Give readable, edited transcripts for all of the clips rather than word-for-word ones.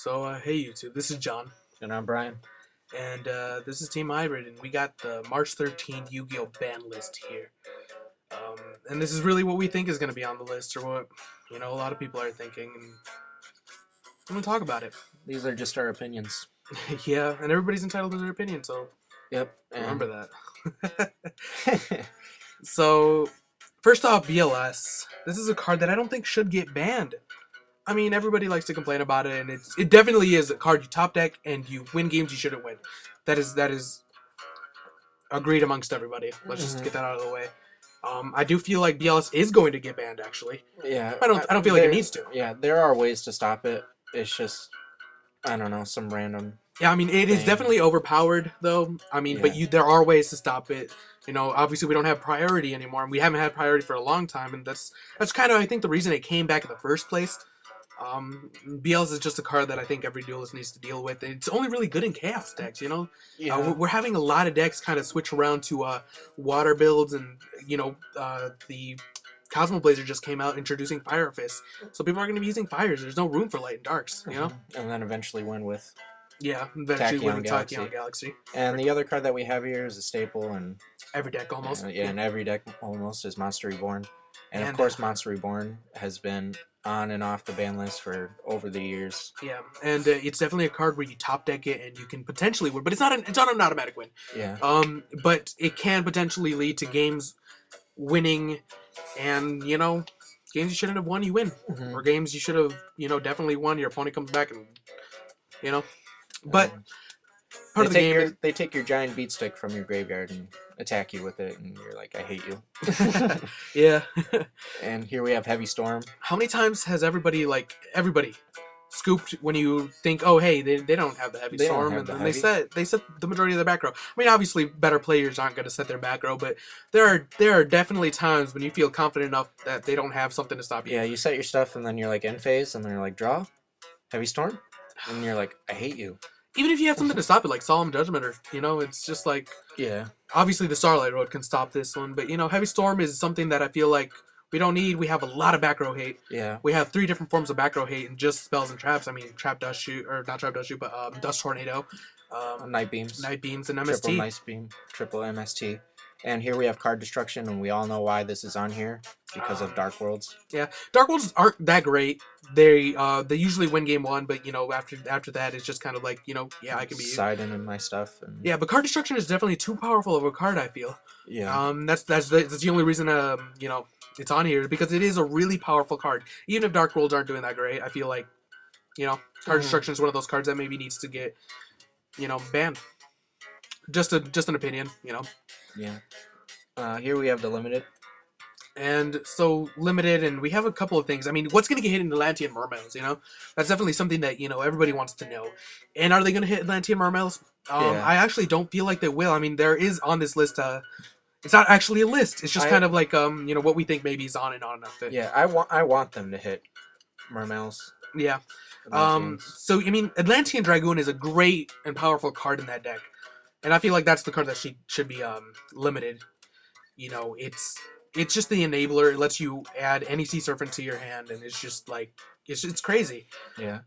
Hey YouTube, this is John, And I'm Brian. and this is Team Hybrid, and we got the March 13th Yu-Gi-Oh! Ban list here. And this is really what we think is going to be on the list, or what, a lot of people are thinking, and I'm going to talk about it. These are just our opinions. Yeah, and everybody's entitled to their opinion, so Yep. remember that. So, first off, BLS. This is a card that I don't think should get banned. I mean, everybody likes to complain about it, and it definitely is a card you top deck and you win games you shouldn't win. That is agreed amongst everybody. Let's just get that out of the way. I do feel like BLS is going to get banned. Actually, Yeah. I don't feel like it needs to. Yeah, there are ways to stop it. It's just, I don't know, some random. Yeah, I mean, it is definitely overpowered, though. I mean, Yeah. but there are ways to stop it. Obviously we don't have priority anymore, and we haven't had priority for a long time, and that's kind of, I think, the reason it came back in the first place. BLS is just a card that I think every duelist needs to deal with. It's only really good in chaos decks, Yeah. we're having a lot of decks kind of switch around to water builds, and the Cosmo Blazer just came out introducing Fire Fist, so people are going to be using fires. There's no room for light and darks, And then eventually win with. Yeah, eventually win with Galaxy. Tachyon Galaxy. And the other card that we have here is a staple, and every deck almost. and every deck almost is Monster Reborn, and of course Monster Reborn has been on and off the ban list for over the years. Yeah, and it's definitely a card where you top deck it and you can potentially win, but it's not an automatic win. Yeah. But it can potentially lead to games winning, and games you shouldn't have won, you win, or games you should have definitely won. Your opponent comes back and but part of the game they take your giant beat stick from your graveyard and attack you with it, and you're like, I hate you. Yeah. And here we have Heavy Storm. How many times has everybody scooped when you think, oh hey, they don't have the Heavy Storm, and then they set the majority of their back row. I mean, obviously better players aren't going to set their back row, but there are definitely times when you feel confident enough that they don't have something to stop you. Yeah, you set your stuff and then you're like end phase, and then you're like draw Heavy Storm, and you're like, I hate you. Even if you have something to stop it, like Solemn Judgment, or it's just like, yeah. Obviously the Starlight Road can stop this one, but Heavy Storm is something that I feel like we don't need. We have a lot of back row hate. Yeah. We have 3 different forms of back row hate, and just spells and traps. I mean, Trap Dust Shoot, or not Trap Dust Shoot, but Dust Tornado, Night Beams, and MST. Triple Nice Beam, Triple MST. And here we have Card Destruction, and we all know why this is on here, because of Dark Worlds. Yeah, Dark Worlds aren't that great. They usually win game 1, but after that it's just kind of like yeah, I can be siding in my stuff. And... yeah, but Card Destruction is definitely too powerful of a card, I feel. Yeah. That's the only reason it's on here, because it is a really powerful card. Even if Dark Worlds aren't doing that great, I feel like Card Destruction is one of those cards that maybe needs to get banned. Just an opinion, Yeah. Here we have the Limited. And so Limited, and we have a couple of things. I mean, what's going to get hit in Atlantean Mermails, That's definitely something that, everybody wants to know. And are they going to hit Atlantean Mermails? Yeah. I actually don't feel like they will. I mean, there is on this list, it's not actually a list. It's just kind of like, what we think maybe is on and on enough. Yeah, I want them to hit Mermails. Yeah. So, I mean, Atlantean Dragoon is a great and powerful card in that deck. And I feel like that's the card that should be limited. It's just the enabler. It lets you add any Sea Serpent to your hand, and it's just like it's crazy. Yeah.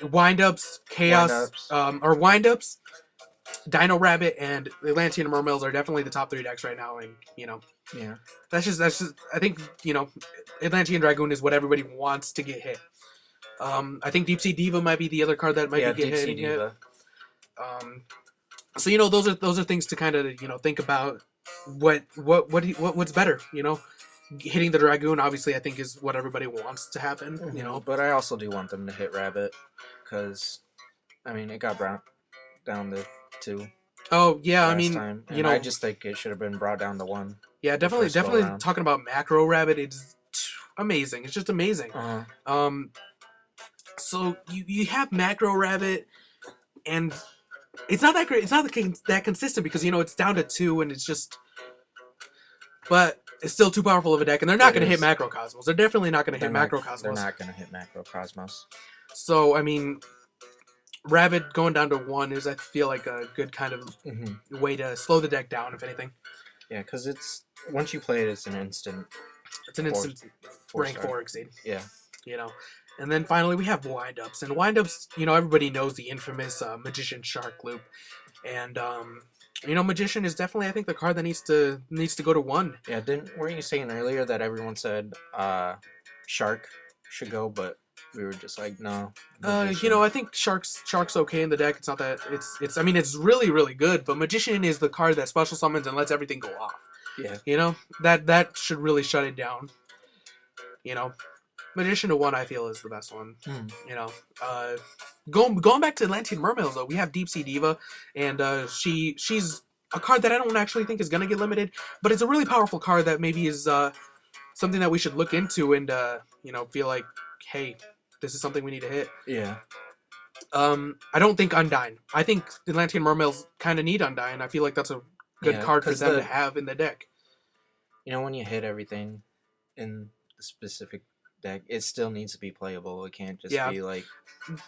Wind-ups, Chaos, Wind-ups, Dino Rabbit, and Atlantean Mermails are definitely the top 3 decks right now, and yeah. That's just I think Atlantean Dragoon is what everybody wants to get hit. I think Deep Sea Diva might be the other card that might be get hit. Diva. So those are things to kind of think about. What's better? Hitting the Dragoon, obviously, I think is what everybody wants to happen. But I also do want them to hit Rabbit, because I mean it got brought down to 2. Oh yeah, I last time. time. And I just think it should have been brought down to 1. Yeah, definitely talking about Macro Rabbit, it's amazing. It's just amazing. So you have Macro Rabbit, and it's not that great. It's not that consistent, because it's down to 2, and it's just. But it's still too powerful of a deck, and they're not going to hit Macrocosmos. They're definitely not going to hit Macrocosmos. They're not going to hit Macrocosmos. So I mean, Rabbit going down to 1 is, I feel like, a good kind of way to slow the deck down, if anything. Yeah, because once you play it, it's an instant. It's an instant rank 4 exceed. Yeah. And then finally we have windups, and windups, everybody knows the infamous Magician Shark loop, and Magician is definitely, I think, the card that needs to go to 1. Yeah, weren't you saying earlier that everyone said Shark should go, but we were just like, no, Magician. I think Shark's okay in the deck. It's not that it's. I mean, it's really really good, but Magician is the card that special summons and lets everything go off. Yeah. That should really shut it down. Magician to 1, I feel, is the best one. Going back to Atlantean Mermaids though, we have Deep Sea Diva, and she's a card that I don't actually think is gonna get limited, but it's a really powerful card that maybe is something that we should look into and feel like, hey, this is something we need to hit. Yeah. I don't think Undyne. I think Atlantean Mermaids kind of need Undyne. I feel like that's a good card for them to have in the deck. When you hit everything in the specific deck, it still needs to be playable. It can't just be like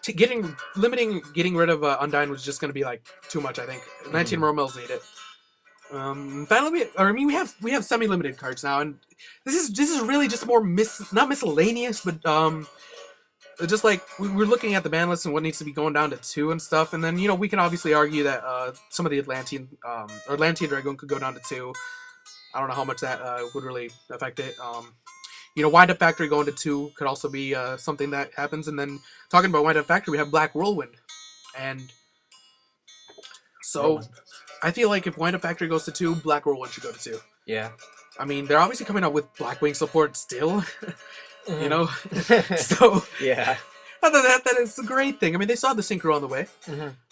getting rid of Undyne was just going to be like too much. I think Atlantean Mermaids need it. Finally, we have semi-limited cards now, and this is really just more not miscellaneous, but just like we're looking at the ban list and what needs to be going down to 2 and stuff, and then we can obviously argue that some of the Atlantean Dragoon could go down to 2. I don't know how much that would really affect it. Wind Up Factory going to 2 could also be something that happens, and then talking about Wind Up Factory, we have Black Whirlwind, and so I feel like if Wind Up Factory goes to 2, Black Whirlwind should go to 2. Yeah. I mean, they're obviously coming out with Blackwing support still. So yeah, other than that is a great thing. I mean, they saw the synchro on the way,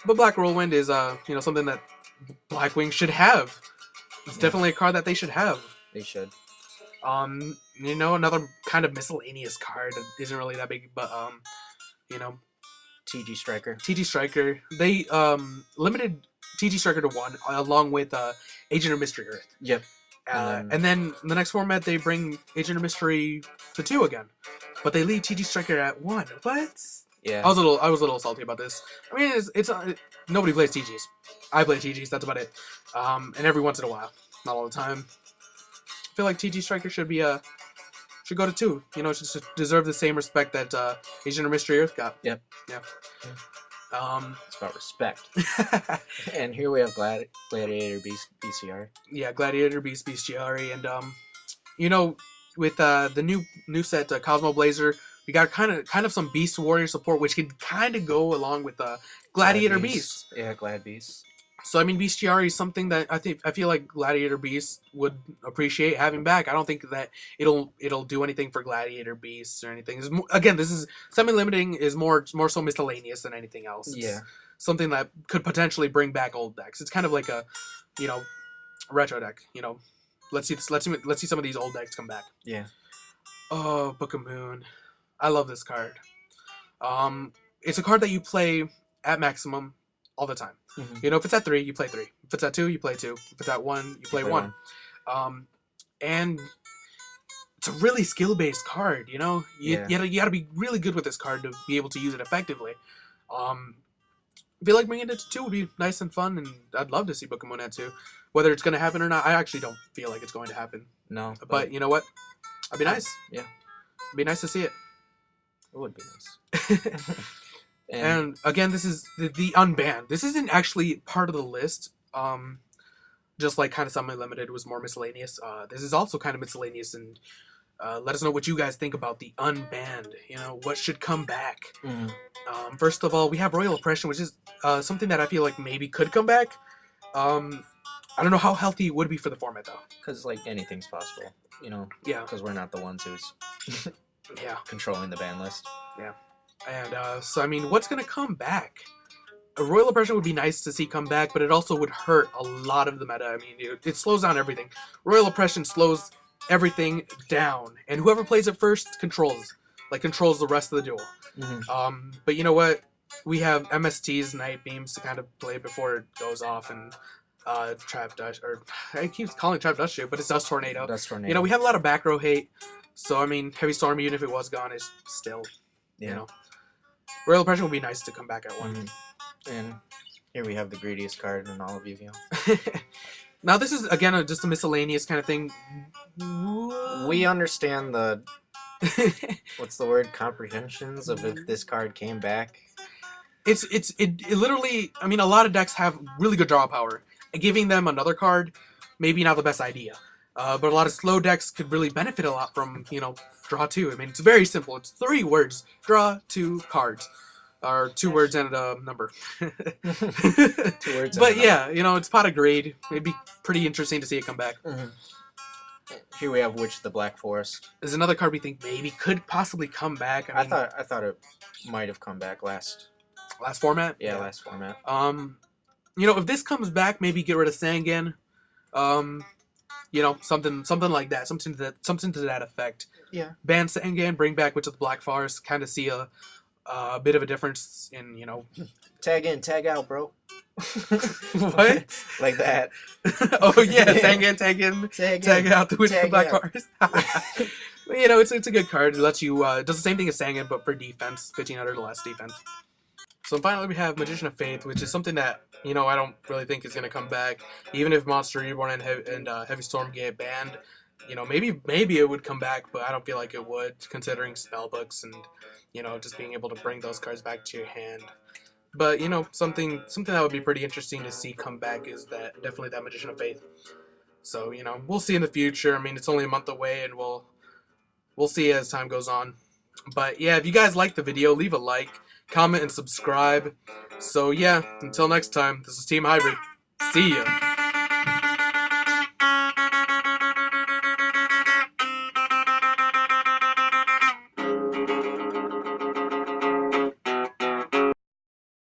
but Black Whirlwind is something that Blackwing should have. It's definitely a card that they should have. They should. Another kind of miscellaneous card that isn't really that big, but TG Striker. TG Striker. They limited TG Striker to 1 along with Agent of Mystery Earth. Yep. And then in the next format, they bring Agent of Mystery to 2 again, but they leave TG Striker at 1. What? Yeah. I was a little salty about this. I mean, it's nobody plays TGs. I play TGs. That's about it. And every once in a while, not all the time. I feel like TG Striker should go to 2. It should deserve the same respect that Agent of Mystery Earth got. Yep. Yeah. It's about respect. And here we have Gladiator Beast BCR. Yeah, Gladiator Beast Bestiary, and with the new set Cosmo Blazer, we got kind of some Beast Warrior support, which can kind of go along with Gladiator Beast. Yeah, Glad Beast. So I mean, Bestiary is something that I feel like Gladiator Beast would appreciate having back. I don't think that it'll do anything for Gladiator Beast or anything. Again, this is semi-limiting, is more so miscellaneous than anything else. It's something that could potentially bring back old decks. It's kind of like a retro deck. Let's see some of these old decks come back. Yeah. Oh, Book of Moon. I love this card. It's a card that you play at maximum all the time. If it's at 3, you play 3. If it's at 2, you play 2. If it's at 1, you play 1. And it's a really skill-based card, You gotta be really good with this card to be able to use it effectively. I feel like bringing it to 2 would be nice and fun, and I'd love to see Book of Moon at 2. Whether it's going to happen or not, I actually don't feel like it's going to happen. No. But you know what? It'd be nice. Yeah. It'd be nice to see it. It would be nice. And again, this is the unbanned. This isn't actually part of the list. Just like kind of semi-limited was more miscellaneous. This is also kind of miscellaneous, and let us know what you guys think about the unbanned. What should come back. First of all, we have Royal Oppression, which is something that I feel like maybe could come back. I don't know how healthy it would be for the format though. Because anything's possible, Yeah. Because we're not the ones who's controlling the ban list. Yeah. And so, I mean, what's going to come back? A Royal Oppression would be nice to see come back, but it also would hurt a lot of the meta. I mean, it slows down everything. Royal Oppression slows everything down, and whoever plays it first controls the rest of the duel. But you know what? We have MST's Night Beams to kind of play before it goes off, and Trap Dust, or I keep calling it Trap Dust Shoot, but it's Dust Tornado. Dust Tornado. We have a lot of back row hate, so I mean, Heavy Storm, even if it was gone, is still, Royal Oppression would be nice to come back at 1. And here we have the greediest card in all of Yugioh. Now this is again just a miscellaneous kind of thing. We understand the What's the word? Comprehensions of if this card came back. It literally. I mean, a lot of decks have really good draw power. Giving them another card, maybe not the best idea. But a lot of slow decks could really benefit a lot from draw two. I mean, it's very simple. It's 3 words: draw 2 cards, or 2 words and a number. 2 words. But yeah, it's pot of greed. It'd be pretty interesting to see it come back. Mm-hmm. Here we have Witch of the Black Forest. There's another card we think maybe could possibly come back. I thought it might have come back last format. Yeah, last format. If this comes back, maybe get rid of Sangan. Something like that. Something to that effect. Yeah. Ban Sangan, bring back Witch of the Black Forest. Kind of see a bit of a difference in Tag in, tag out, bro. What? Like that. Oh yeah, tag in, tag out the Witch of the Black Forest. It's a good card. It lets you does the same thing as Sangan, but for defense, pitching under the less defense. So finally we have Magician of Faith, which is something that I don't really think is gonna come back. Even if Monster Reborn and Heavy Storm get banned, maybe it would come back, but I don't feel like it would, considering spellbooks and just being able to bring those cards back to your hand. But something that would be pretty interesting to see come back is definitely that Magician of Faith. So we'll see in the future. I mean, it's only a month away, and we'll see as time goes on. But yeah, if you guys like the video, leave a like, comment, and subscribe. So yeah, until next time, this is Team Hybrid. See ya.